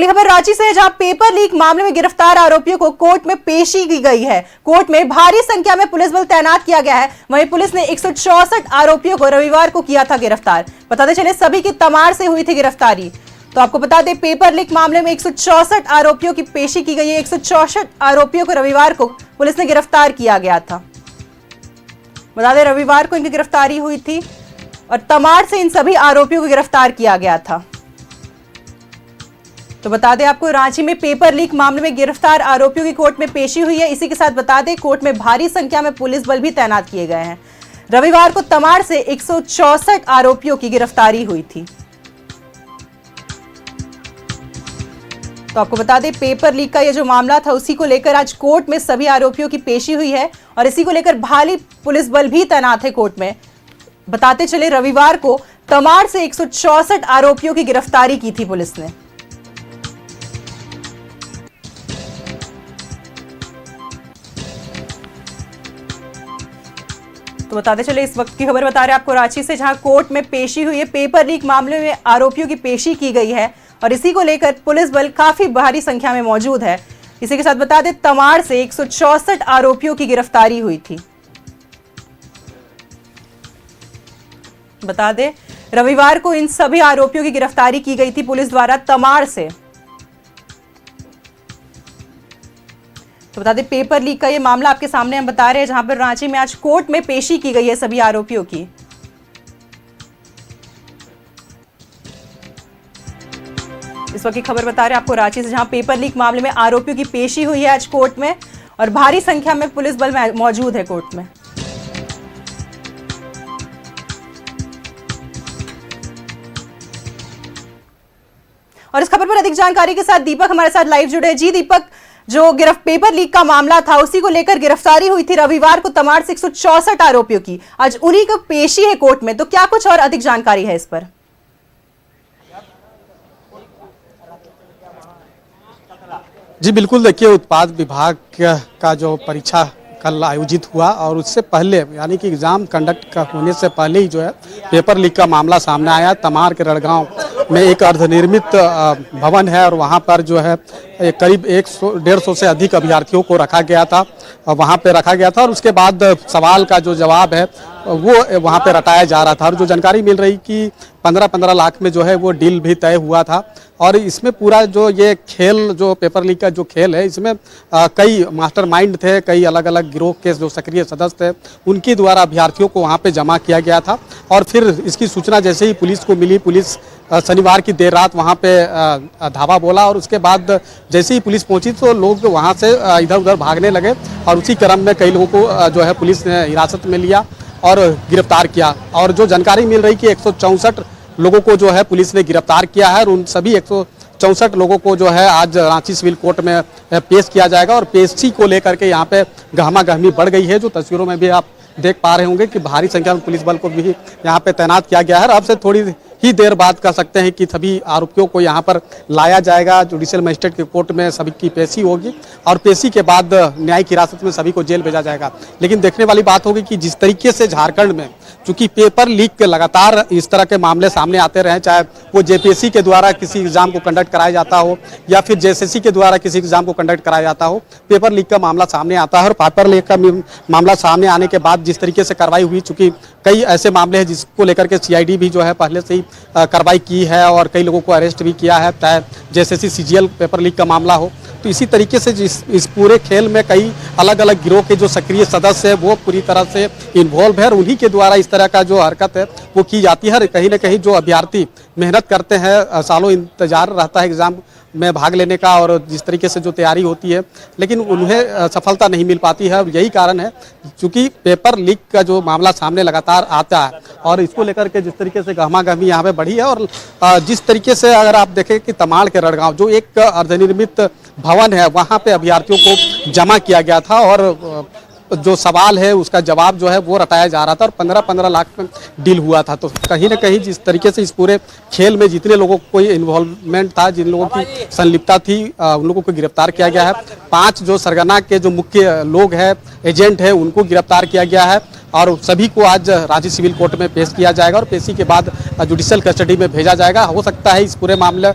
अगली खबर रांची से है, जहां पेपर लीक मामले में गिरफ्तार आरोपियों को कोर्ट में पेशी की गई है। कोर्ट में भारी संख्या में पुलिस बल तैनात किया गया है। वहीं पुलिस ने 164 आरोपियों को रविवार को किया था गिरफ्तार। बताते चले सभी की तमाड़ से हुई थी गिरफ्तारी। तो आपको बता दें, पेपर लीक मामले में 164 आरोपियों की पेशी की गई है। 164 आरोपियों को रविवार को पुलिस ने गिरफ्तार किया गया था। बता दें, रविवार को इनकी गिरफ्तारी हुई थी और तमाड़ से इन सभी आरोपियों को गिरफ्तार किया गया था। तो बता दें आपको, रांची में पेपर लीक मामले में गिरफ्तार आरोपियों की कोर्ट में पेशी हुई है। इसी के साथ बता दें, कोर्ट में भारी संख्या में पुलिस बल भी तैनात किए गए हैं। रविवार को तमाड़ से 164 आरोपियों की गिरफ्तारी हुई थी। तो आपको बता दें, पेपर लीक का ये जो मामला था, उसी को लेकर आज कोर्ट में सभी आरोपियों की पेशी हुई है और इसी को लेकर भारी पुलिस बल भी तैनात है कोर्ट में। बताते चले, रविवार को तमाड़ से 164 आरोपियों की गिरफ्तारी की थी पुलिस ने। तो बताते चले, इस वक्त की खबर बता रहे हैं आपको रांची से, जहां कोर्ट में पेशी हुई है। पेपर लीक मामले में आरोपियों की पेशी की गई है और इसी को लेकर पुलिस बल काफी भारी संख्या में मौजूद है। इसी के साथ बता दें, तमाड़ से 164 आरोपियों की गिरफ्तारी हुई थी। बता दें, रविवार को इन सभी आरोपियों की गिरफ्तारी की गई थी पुलिस द्वारा तमाड़ से। तो बता दें, पेपर लीक का ये मामला आपके सामने हम बता रहे हैं, जहां पर रांची में आज कोर्ट में पेशी की गई है सभी आरोपियों की। इस वक्त की खबर बता रहे हैं आपको रांची से, जहां पेपर लीक मामले में आरोपियों की पेशी हुई है आज कोर्ट में और भारी संख्या में पुलिस बल मौजूद है कोर्ट में। और इस खबर पर अधिक जानकारी के साथ दीपक हमारे साथ लाइव जुड़े हैं। जी दीपक, जो पेपर लीक का मामला था, उसी को लेकर गिरफ्तारी हुई थी रविवार को तमाड़ से 164 आरोपियों की। आज उन्हीं को पेशी है कोर्ट में, तो क्या कुछ और अधिक जानकारी है इस पर? जी बिल्कुल, देखिए, उत्पाद विभाग का जो परीक्षा कल आयोजित हुआ और उससे पहले, यानी कि एग्जाम कंडक्ट होने से पहले ही जो है पेपर लीक का मामला सामने आया। तमाड़ के रड़गांव में एक अर्धनिर्मित भवन है और वहां पर जो है करीब 100-150 से अधिक अभ्यर्थियों को रखा गया था, वहां पे रखा गया था और उसके बाद सवाल का जो जवाब है वो वहां पे रटाया जा रहा था। और जो जानकारी मिल रही कि 15-15 लाख में जो है वो डील भी तय हुआ था। और इसमें पूरा जो ये खेल, जो पेपर लीक का जो खेल है, इसमें कई मास्टरमाइंड थे, कई अलग अलग गिरोह के जो सक्रिय सदस्य थे, उनके द्वारा अभ्यर्थियों को वहाँ पे जमा किया गया था। और फिर इसकी सूचना जैसे ही पुलिस को मिली, पुलिस शनिवार की देर रात वहाँ पे धावा बोला और उसके बाद जैसे ही पुलिस पहुँची तो लोग वहाँ से इधर उधर भागने लगे और उसी क्रम में कई लोगों को जो है पुलिस ने हिरासत में लिया और गिरफ्तार किया। और जो जानकारी मिल रही कि 164 लोगों को जो है पुलिस ने गिरफ्तार किया है और उन सभी 164 लोगों को जो है आज रांची सिविल कोर्ट में पेश किया जाएगा। और पेशी को लेकर के यहाँ पे गहमा गहमी बढ़ गई है। जो तस्वीरों में भी आप देख पा रहे होंगे कि भारी संख्या में पुलिस बल को भी यहाँ पे तैनात किया गया है। अब से थोड़ी ही देर बाद कह सकते हैं कि सभी आरोपियों को यहाँ पर लाया जाएगा। जुडिशियल मजिस्ट्रेट के कोर्ट में सभी की पेशी होगी और पेशी के बाद न्यायिक हिरासत में सभी को जेल भेजा जाएगा। लेकिन देखने वाली बात होगी कि जिस तरीके से झारखंड में चूंकि पेपर लीक के लगातार इस तरह के मामले सामने आते रहे, चाहे वो जेपीएससी के द्वारा किसी एग्जाम को कंडक्ट कराया जाता हो या फिर जेएसएससी के द्वारा किसी एग्जाम को कंडक्ट कराया जाता हो, पेपर लीक का मामला सामने आता है। और पेपर लीक का मामला सामने आने के बाद जिस तरीके से कार्रवाई हुई, चूंकि कई ऐसे मामले हैं जिसको लेकर के सीआईडी भी जो है पहले से ही कार्रवाई की है और कई लोगों को अरेस्ट भी किया है, चाहे जेएसएससी सीजीएल पेपर लीक का मामला हो। तो इसी तरीके से इस पूरे खेल में कई अलग अलग गिरोह के जो सक्रिय सदस्य है वो पूरी तरह से इन्वॉल्व है और उन्हीं के द्वारा इस तरह का जो हरकत है वो की जाती है। कहीं ना कहीं जो अभ्यर्थी मेहनत करते हैं, सालों इंतजार रहता है एग्जाम में भाग लेने का और जिस तरीके से जो तैयारी होती है, लेकिन उन्हें सफलता नहीं मिल पाती है। यही कारण है क्योंकि पेपर लीक का जो मामला सामने लगातार आता है और इसको लेकर के जिस तरीके से गहमा गहमी यहाँ पे बढ़ी है। और जिस तरीके से अगर आप देखें कि तमाड़ के रड़गांव जो एक अर्धनिर्मित भवन है, वहाँ पे अभ्यर्थियों को जमा किया गया था और जो सवाल है उसका जवाब जो है वो रटाया जा रहा था और 15-15 लाख में डील हुआ था। तो कहीं ना कहीं जिस तरीके से इस पूरे खेल में जितने लोगों को कोई इन्वॉल्वमेंट था, जिन लोगों की संलिप्तता थी, उन लोगों को गिरफ्तार किया गया है। 5 जो सरगना के जो मुख्य लोग हैं, एजेंट हैं, उनको गिरफ्तार किया गया है और सभी को आज रांची सिविल कोर्ट में पेश किया जाएगा और पेशी के बाद जुडिशियल कस्टडी में भेजा जाएगा। हो सकता है इस पूरे मामले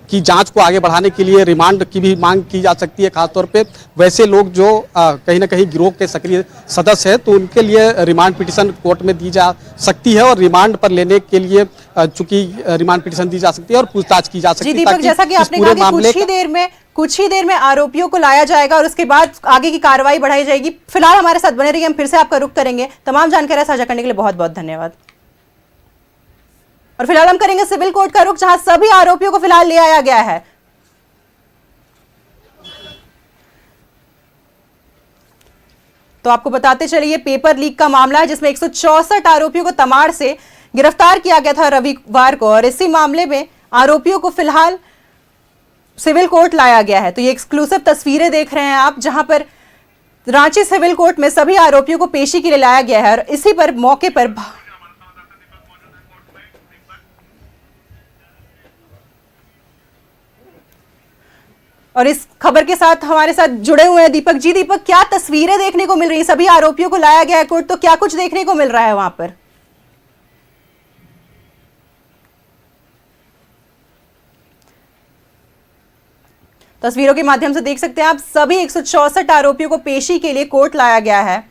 की जांच को आगे बढ़ाने के लिए रिमांड की भी मांग की जा सकती है। खासतौर पे वैसे लोग जो कहीं ना कहीं गिरोह के सक्रिय सदस्य हैं, तो उनके लिए रिमांड पिटीशन कोर्ट में दी जा सकती है और रिमांड पर लेने के लिए चूंकि रिमांड पिटीशन दी जा सकती है और पूछताछ की जा सकती है। जी दीपक, जैसा कि आपने कहा कि कुछ ही देर में आरोपियों को लाया जाएगा और उसके बाद आगे की कार्रवाई बढ़ाई जाएगी। फिलहाल हमारे साथ बने रहिए, हम फिर से आपका रुख करेंगे। तमाम जानकारी साझा करने के लिए बहुत बहुत धन्यवाद। और फिलहाल हम करेंगे सिविल कोर्ट का रुख, जहां सभी आरोपियों को फिलहाल ले आया गया है। तो आपको बताते चलिए, पेपर लीक का मामला है जिसमें 164 आरोपियों को तमाड़ से गिरफ्तार किया गया था रविवार को, और इसी मामले में आरोपियों को फिलहाल सिविल कोर्ट लाया गया है। तो ये एक्सक्लूसिव तस्वीरें देख रहे हैं आप, जहां पर रांची सिविल कोर्ट में सभी आरोपियों को पेशी के लिए लाया गया है। और इसी पर मौके पर और इस खबर के साथ हमारे साथ जुड़े हुए हैं दीपक जी। दीपक, क्या तस्वीरें देखने को मिल रही है? सभी आरोपियों को लाया गया है कोर्ट, तो क्या कुछ देखने को मिल रहा है वहां पर? तस्वीरों के माध्यम से देख सकते हैं आप, सभी 164 आरोपियों को पेशी के लिए कोर्ट लाया गया है।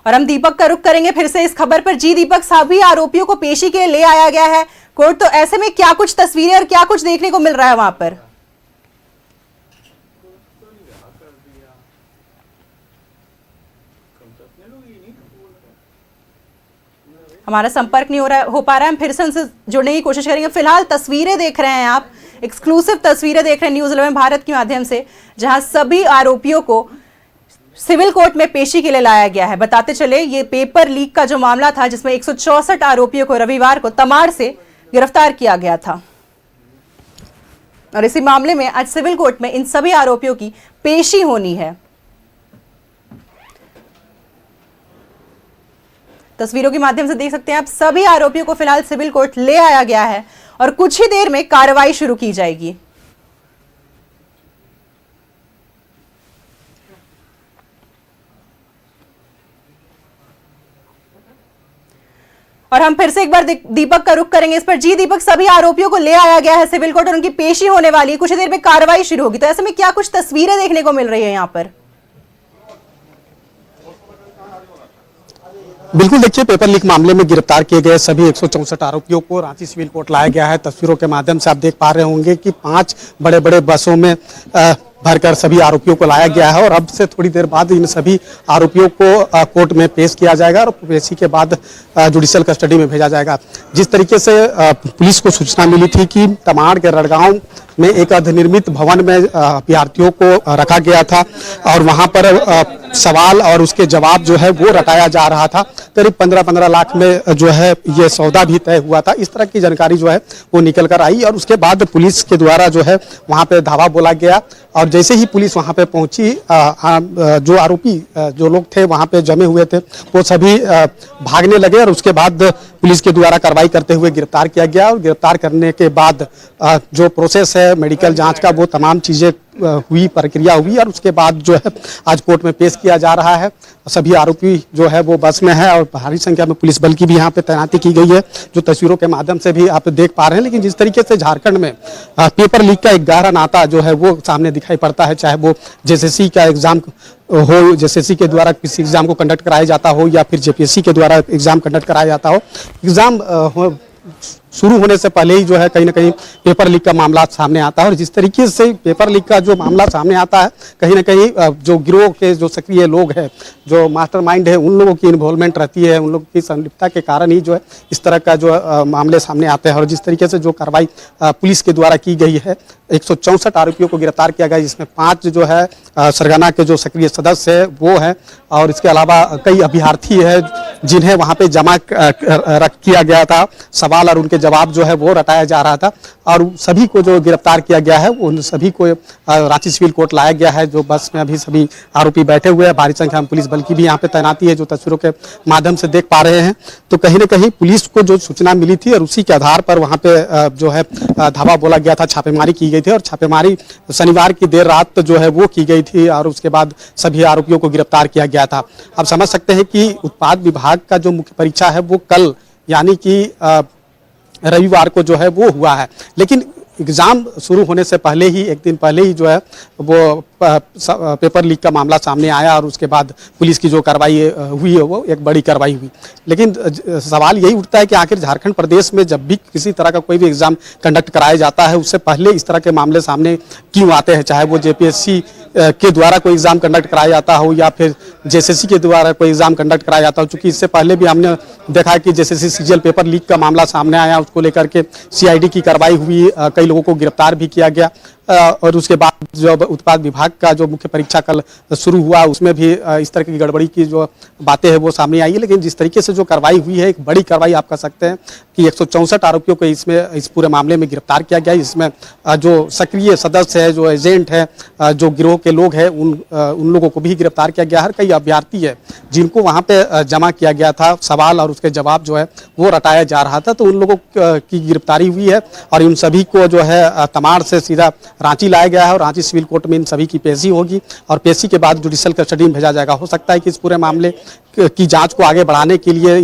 और हम दीपक का रुख करेंगे फिर से इस खबर पर। जी दीपक, सभी आरोपियों को पेशी के लिए ले आया गया है कोर्ट, तो ऐसे में क्या कुछ तस्वीरें और क्या कुछ देखने को मिल रहा है वहां पर? हमारा संपर्क नहीं हो पा रहा है, हम फिर से उनसे जुड़ने की कोशिश करेंगे। फिलहाल तस्वीरें देख रहे हैं आप, एक्सक्लूसिव तस्वीरें देख रहे हैं न्यूज़ 11 भारत के माध्यम से, जहां सभी आरोपियों को सिविल कोर्ट में पेशी के लिए लाया गया है। बताते चले, ये पेपर लीक का जो मामला था जिसमें 164 आरोपियों को रविवार को तमाड़ से गिरफ्तार किया गया था, और इसी मामले में आज सिविल कोर्ट में इन सभी आरोपियों की पेशी होनी है। तस्वीरों के माध्यम से देख सकते हैं आप, सभी आरोपियों को फिलहाल सिविल कोर्ट ले आया गया है और कुछ ही देर में कार्रवाई शुरू की जाएगी। और हम फिर से एक बार दीपक का रुख करेंगे इस पर। जी दीपक, सभी आरोपियों को ले आया गया है सिविल कोर्ट और उनकी पेशी होने वाली है, कुछ ही देर में कार्रवाई शुरू होगी, तो ऐसे में क्या कुछ तस्वीरें देखने को मिल रही है यहाँ पर? बिल्कुल, देखिए, पेपर लीक मामले में गिरफ्तार किए गए सभी 164 आरोपियों को रांची सिविल कोर्ट लाया गया है। तस्वीरों के माध्यम से आप देख पा रहे होंगे कि 5 बड़े बड़े बसों में भरकर सभी आरोपियों को लाया गया है, और अब से थोड़ी देर बाद इन सभी आरोपियों को कोर्ट में पेश किया जाएगा और पेशी के बाद जुडिशियल कस्टडी में भेजा जाएगा। जिस तरीके से पुलिस को सूचना मिली थी कि तमाड़ के रड़गांव में एक अर्धनिर्मित भवन में अभ्यर्थियों को रखा गया था और वहां पर सवाल और उसके जवाब जो है वो रटाया जा रहा था। करीब 15-15 लाख में जो है ये सौदा भी तय हुआ था। इस तरह की जानकारी जो है वो निकल कर आई, और उसके बाद पुलिस के द्वारा जो है वहां पे धावा बोला गया, और जैसे ही पुलिस वहां पे पहुंची, जो आरोपी जो लोग थे वहां पे जमे हुए थे वो सभी भागने लगे, और उसके बाद पुलिस के द्वारा कार्रवाई करते हुए गिरफ्तार किया गया। और गिरफ्तार करने के बाद जो प्रोसेस है मेडिकल जांच का, वो तमाम चीजें हुई, प्रक्रिया हुई, और उसके बाद जो है आज कोर्ट में पेश किया जा रहा है। सभी आरोपी जो है वो बस में है और भारी संख्या में पुलिस बल की भी यहाँ पे तैनाती की गई है, जो तस्वीरों के माध्यम से भी आप देख पा रहे हैं। लेकिन जिस तरीके से झारखंड में पेपर लीक का एक गहरा नाता जो है वो सामने दिखाई पड़ता है, चाहे वो जेएसएससी का एग्जाम हो, जेएसएससी के द्वारा किसी एग्जाम को कंडक्ट कराया जाता हो या फिर जेपीएससी के द्वारा एग्जाम कंडक्ट कराया जाता हो, एग्जाम शुरू होने से पहले ही जो है कहीं ना कहीं पेपर लीक का मामला सामने आता है। और जिस तरीके से पेपर लीक का जो मामला सामने आता है, कहीं ना कहीं जो गिरोह के जो सक्रिय लोग हैं, जो मास्टरमाइंड है, उन लोगों की इन्वॉल्वमेंट रहती है, उन लोगों की संलिप्तता के कारण ही जो है इस तरह का जो मामले सामने आते हैं। और जिस तरीके से जो कार्रवाई पुलिस के द्वारा की गई है, 164 आरोपियों को गिरफ्तार किया गया, जिसमें 5 जो है सरगना के जो सक्रिय सदस्य है वो हैं, और इसके अलावा कई अभ्यर्थी है जिन्हें वहां पे जमा रख किया गया था, सवाल और उनके जवाब जो है वो रटाया जा रहा था और सभी को जो गिरफ्तार किया गया है उन सभी को रांची सिविल कोर्ट लाया गया है। जो बस में अभी सभी आरोपी बैठे हुए हैं, भारी संख्या में पुलिस बल की भी यहाँ पे तैनाती है, जो तस्वीरों के माध्यम से देख पा रहे हैं। तो कहीं ना कहीं पुलिस को जो सूचना मिली थी और उसी के आधार पर वहाँ पे जो है धावा बोला गया था, छापेमारी की गई थी और छापेमारी शनिवार की देर रात जो है वो की गई थी और उसके बाद सभी आरोपियों को गिरफ्तार किया गया था। अब समझ सकते हैं कि उत्पाद विभाग का जो मुख्य परीक्षा है वो कल यानी कि रविवार को जो है वो हुआ है, लेकिन एग्ज़ाम शुरू होने से पहले ही एक दिन पहले ही जो है वो पेपर लीक का मामला सामने आया और उसके बाद पुलिस की जो कार्रवाई हुई है वो एक बड़ी कार्रवाई हुई। लेकिन सवाल यही उठता है कि आखिर झारखंड प्रदेश में जब भी किसी तरह का कोई भी एग्ज़ाम कंडक्ट कराया जाता है उससे पहले इस तरह के मामले सामने क्यों आते हैं, चाहे वो जेपीएससी के द्वारा कोई एग्ज़ाम कंडक्ट कराया जाता हो या फिर जेएसएससी के द्वारा कोई एग्ज़ाम कंडक्ट कराया जाता हो। चूँकि इससे पहले भी हमने देखा कि जेएसएससी सीजीएल पेपर लीक का मामला सामने आया, उसको लेकर के सीआईडी की कार्रवाई हुई, कई लोगों को गिरफ्तार भी किया गया और उसके बाद जो उत्पाद विभाग का जो मुख्य परीक्षा कल शुरू हुआ उसमें भी इस तरह की गड़बड़ी की जो बातें हैं वो सामने आई है। लेकिन जिस तरीके से जो कार्रवाई हुई है, एक बड़ी कार्रवाई आप कह सकते हैं कि 164 आरोपियों को इसमें इस पूरे मामले में गिरफ्तार किया गया। इसमें जो सक्रिय सदस्य है, जो एजेंट है, जो गिरोह के लोग हैं, उन लोगों को भी गिरफ्तार किया गया है। कई अभ्यर्थी है जिनको वहाँ पे जमा किया गया था, सवाल और उसके जवाब जो है वो रटाया जा रहा था, तो उन लोगों की गिरफ्तारी हुई है और इन सभी को जो है तमाड़ से सीधा रांची लाया गया है और रांची सिविल कोर्ट में इन सभी की पेशी होगी और पेशी के बाद जुडिशियल कस्टडी में भेजा जाएगा। हो सकता है कि इस पूरे मामले की जांच को आगे बढ़ाने के लिए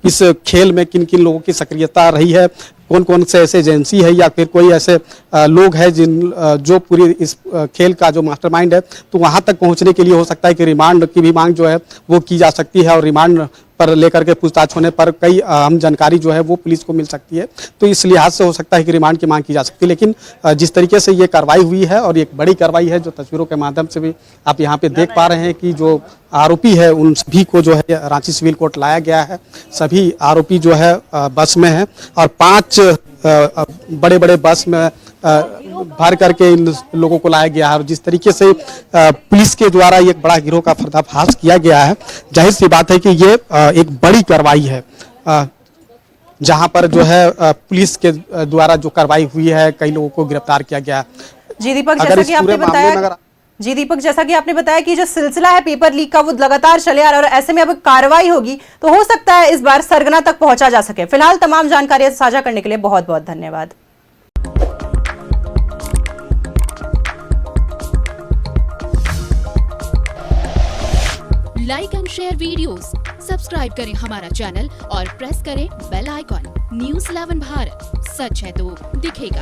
इस खेल में किन किन लोगों की सक्रियता रही है, कौन कौन से ऐसे एजेंसी है या फिर कोई ऐसे लोग हैं जो पूरी इस खेल का जो मास्टरमाइंड है, तो वहां तक पहुंचने के लिए हो सकता है कि रिमांड की भी मांग जो है वो की जा सकती है और रिमांड पर लेकर के पूछताछ होने पर कई अहम जानकारी जो है वो पुलिस को मिल सकती है। तो इस लिहाज से हो सकता है कि रिमांड की मांग की जा सकती है। लेकिन जिस तरीके से ये कार्रवाई हुई है और एक बड़ी कार्रवाई है, जो तस्वीरों के माध्यम से भी आप यहाँ पे देख पा रहे हैं कि जो आरोपी है उन सभी को जो है रांची सिविल कोर्ट लाया गया है। सभी आरोपी जो है बस में है और 5 बड़े बड़े बस में भर करके इन लोगों को लाया गया है और जिस तरीके से पुलिस के द्वारा एक बड़ा गिरोह का पर्दाफाश किया गया है, जाहिर सी बात है कि ये एक बड़ी कार्रवाई है जहां पर जो है पुलिस के द्वारा जो कार्रवाई हुई है, कई लोगों को गिरफ्तार किया गया। जी दीपक, जैसा कि आपने बताया कि जो सिलसिला है पेपर लीक का वो लगातार चले आ रहा है और ऐसे में अब कार्रवाई होगी तो हो सकता है इस बार सरगना तक पहुंचा जा सके। फिलहाल तमाम जानकारी साझा करने के लिए बहुत बहुत धन्यवाद। Like and share videos, subscribe करें हमारा चैनल और प्रेस करें बेल आइकॉन। न्यूज़ 11 भारत, सच है तो दिखेगा।